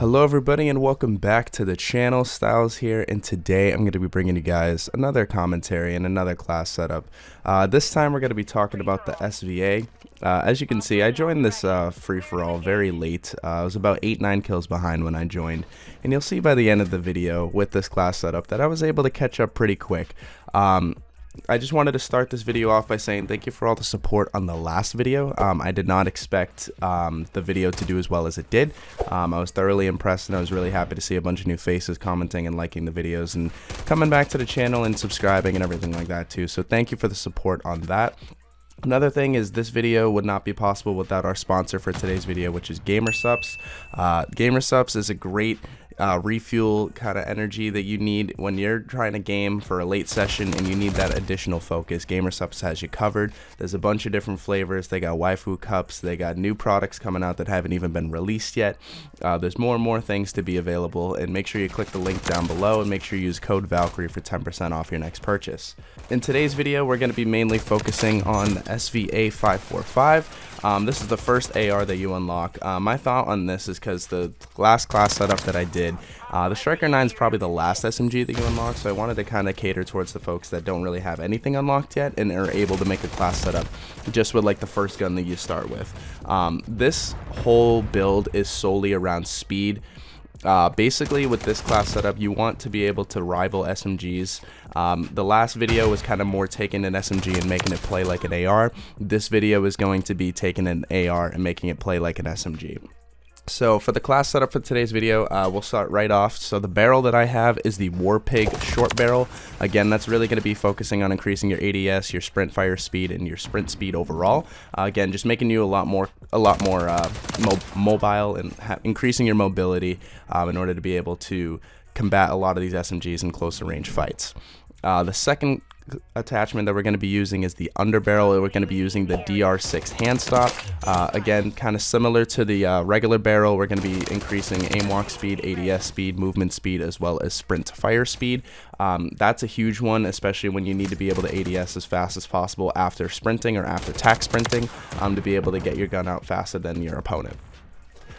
Hello everybody and welcome back to the channel. Styles here, and today I'm going to be bringing you guys another commentary and another class setup. This time we're going to be talking about the SVA. As you can see, I joined this free-for-all very late. I was about 8-9 kills behind when I joined, and you'll see by the end of the video with this class setup that I was able to catch up pretty quick. I just wanted to start this video off by saying thank you for all the support on the last video. I did not expect the video to do as well as it did. I was thoroughly impressed, and I was really happy to see a bunch of new faces commenting and liking the videos and coming back to the channel and subscribing and everything like that too. So thank you for the support on that. Another thing is this video would not be possible without our sponsor for today's video, which is GamerSupps. GamerSupps is a great refuel kind of energy that you need when you're trying to game for a late session and you need that additional focus. GamerSupps has you covered. There's a bunch of different flavors. They got waifu cups. They got new products coming out that haven't even been released yet. There's more and more things to be available, and make sure you click the link down below and make sure you use code Valkyrie for 10% off your next purchase. In today's video, we're going to be mainly focusing on SVA 545. This is the first AR that you unlock. My thought on this is because the last class setup that I did, the Striker 9 is probably the last SMG that you unlock, so I wanted to kind of cater towards the folks that don't really have anything unlocked yet and are able to make a class setup just with like the first gun that you start with. This whole build is solely around speed. Basically with this class setup, you want to be able to rival SMGs. The last video was kind of more taking an SMG and making it play like an AR. This video is going to be taking an AR and making it play like an SMG. So for the class setup for today's video, we'll start right off. So the barrel that I have is the Warpig short barrel. Again, that's really going to be focusing on increasing your ADS, your sprint fire speed, and your sprint speed overall. Again, just making you a lot more mobile and increasing your mobility in order to be able to combat a lot of these SMGs in closer range fights. The second attachment that we're going to be using is the underbarrel. We're going to be using the DR6 hand stock. Again, kind of similar to the regular barrel, we're going to be increasing aim walk speed, ADS speed, movement speed, as well as sprint fire speed. That's a huge one, especially when you need to be able to ADS as fast as possible after sprinting or after tack sprinting, to be able to get your gun out faster than your opponent.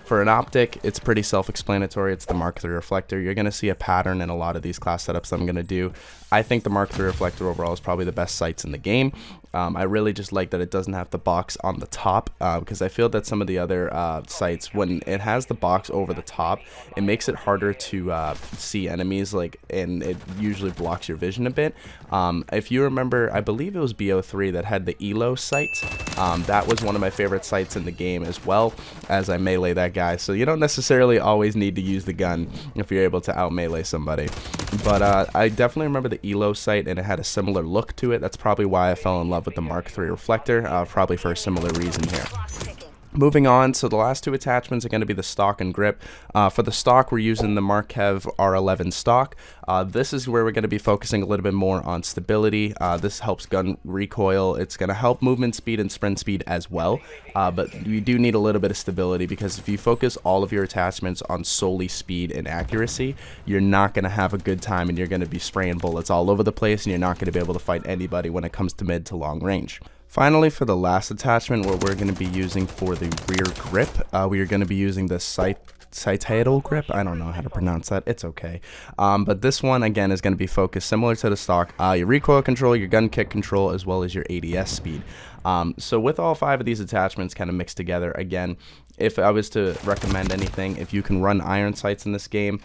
For an optic, it's pretty self-explanatory. It's the Mark III reflector. You're going to see a pattern in a lot of these class setups that I'm going to do. I think the Mark III reflector overall is probably the best sights in the game. I really just like that it doesn't have the box on the top, because I feel that some of the other sights, when it has the box over the top, it makes it harder to see enemies, and it usually blocks your vision a bit. If you remember, I believe it was MW3 that had the ELO sight. That was one of my favorite sights in the game, as well as I melee that guy. So you don't necessarily always need to use the gun if you're able to out melee somebody. But I definitely remember the ELO sight, and it had a similar look to it. That's probably why I fell in love with the Mark III reflector, probably for a similar reason here. Moving on, so the last two attachments are going to be the stock and grip. For the stock, we're using the MWIII R11 stock. This is where we're going to be focusing a little bit more on stability. This helps gun recoil. It's going to help movement speed and sprint speed as well. But you do need a little bit of stability, because if you focus all of your attachments on solely speed and accuracy, you're not going to have a good time, and you're going to be spraying bullets all over the place, and you're not going to be able to fight anybody when it comes to mid to long range. Finally, for the last attachment, what we're going to be using for the rear grip, we are going to be using the Citadel grip. I don't know how to pronounce that. It's okay. But this one, again, is going to be focused similar to the stock. Your recoil control, your gun kick control, as well as your ADS speed. So with all 5 of these attachments kind of mixed together, again, if I was to recommend anything, if you can run iron sights in this game,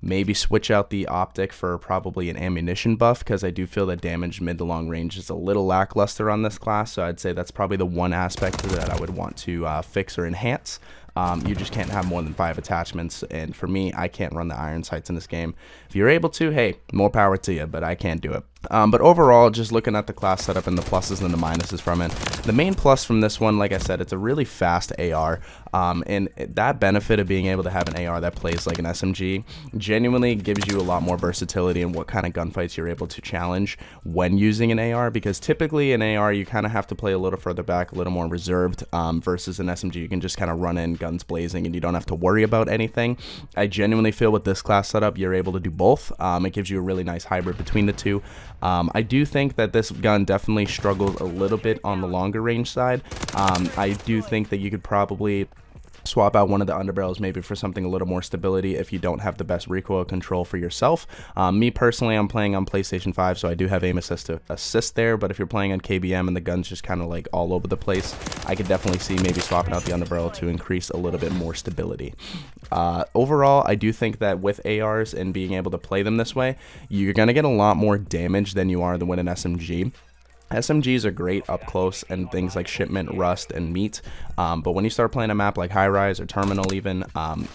maybe switch out the optic for probably an ammunition buff, because I do feel that damage mid to long range is a little lackluster on this class. So I'd say that's probably the one aspect that I would want to fix or enhance. You just can't have more than 5 attachments, and for me, I can't run the iron sights in this game. If you're able to, hey, more power to you, but I can't do it. But overall, just looking at the class setup and the pluses and the minuses from it, the main plus from this one, like I said, it's a really fast AR, and that benefit of being able to have an AR that plays like an SMG genuinely gives you a lot more versatility in what kind of gunfights you're able to challenge when using an AR, because typically an AR you kind of have to play a little further back, a little more reserved, versus an SMG you can just kind of run in guns blazing and you don't have to worry about anything. I genuinely feel with this class setup you're able to do both. It gives you a really nice hybrid between the two. I do think that this gun definitely struggles a little bit on the longer range side. I do think that you could probably swap out one of the underbarrels maybe for something a little more stability if you don't have the best recoil control for yourself. Me personally, I'm playing on PlayStation 5, so I do have aim assist to assist there, but if you're playing on KBM and the gun's just kind of like all over the place, I could definitely see maybe swapping out the underbarrel to increase a little bit more stability. Overall, I do think that with ARs and being able to play them this way, you're going to get a lot more damage than you are with an SMG. SMGs are great up close and things like Shipment, Rust, and Meat, but when you start playing a map like High Rise or Terminal even,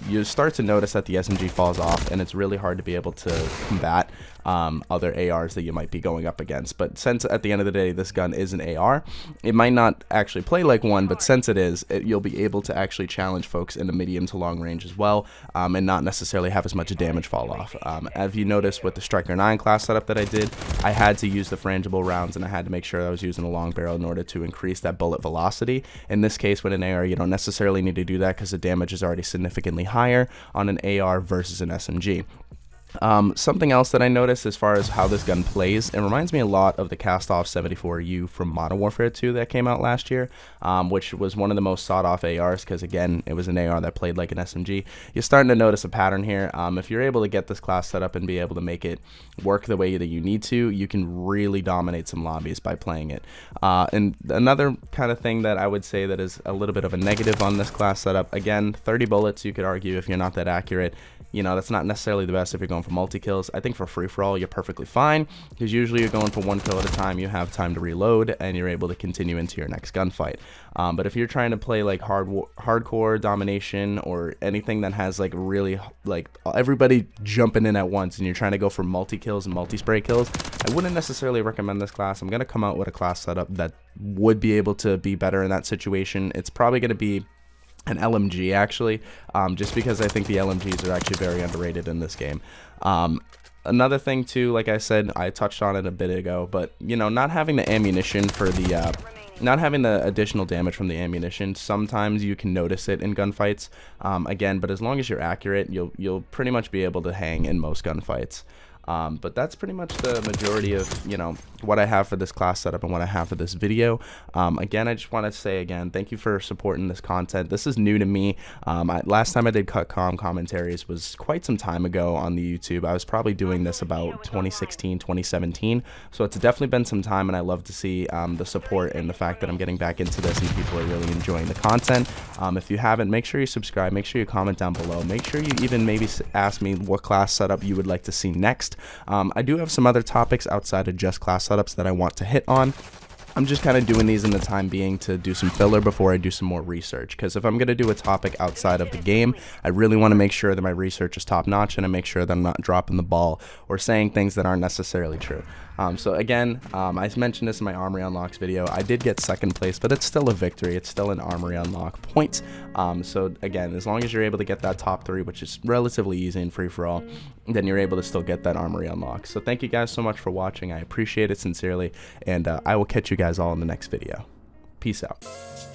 you start to notice that the SMG falls off, and it's really hard to be able to combat other ARs that you might be going up against. But since at the end of the day this gun is an AR, it might not actually play like one, but since it is, you'll be able to actually challenge folks in the medium to long range as well, and not necessarily have as much damage fall off. As you noticed with the Striker 9 class setup that I did, I had to use the frangible rounds, and I had to make sure I was using a long barrel in order to increase that bullet velocity. In this case with an AR, you don't necessarily need to do that because the damage is already significantly higher on an AR versus an SMG. Something else that I noticed as far as how this gun plays, it reminds me a lot of the cast-off 74U from Modern Warfare 2 that came out last year, which was one of the most sought-off ARs because, again, it was an AR that played like an SMG. You're starting to notice a pattern here. If you're able to get this class set up and be able to make it work the way that you need to, you can really dominate some lobbies by playing it. And another kind of thing that I would say that is a little bit of a negative on this class setup, again, 30 bullets, you could argue if you're not that accurate, you know, that's not necessarily the best if you're going for multi-kills. I think for free-for-all, you're perfectly fine, because usually you're going for one kill at a time, you have time to reload, and you're able to continue into your next gunfight. But if you're trying to play like hardcore domination or anything that has like really like everybody jumping in at once and you're trying to go for multi-kills and multi-spray kills, I wouldn't necessarily recommend this class. I'm going to come out with a class setup that would be able to be better in that situation. It's probably going to be an LMG actually, just because I think the LMGs are actually very underrated in this game. Another thing too, like I said, I touched on it a bit ago, but you know, not having the ammunition for the not having the additional damage from the ammunition, sometimes you can notice it in gunfights, again, but as long as you're accurate, you'll pretty much be able to hang in most gunfights. But that's pretty much the majority of, you know, what I have for this class setup and what I have for this video. Again, I just want to say again, thank you for supporting this content. This is new to me. Last time I did cut-com commentaries was quite some time ago on the YouTube. I was probably doing this about 2016, 2017. So it's definitely been some time, and I love to see the support and the fact that I'm getting back into this and people are really enjoying the content. If you haven't, make sure you subscribe. Make sure you comment down below. Make sure you even maybe ask me what class setup you would like to see next. I do have some other topics outside of just class setups that I want to hit on. I'm just kind of doing these in the time being to do some filler before I do some more research, because if I'm going to do a topic outside of the game, I really want to make sure that my research is top notch and I make sure that I'm not dropping the ball or saying things that aren't necessarily true. So again, I mentioned this in my Armory Unlocks video. I did get second place, but it's still a victory. It's still an Armory Unlock point. So again, as long as you're able to get that top 3, which is relatively easy and free for all, then you're able to still get that Armory Unlock. So thank you guys so much for watching. I appreciate it sincerely, and I will catch you guys all in the next video. Peace out.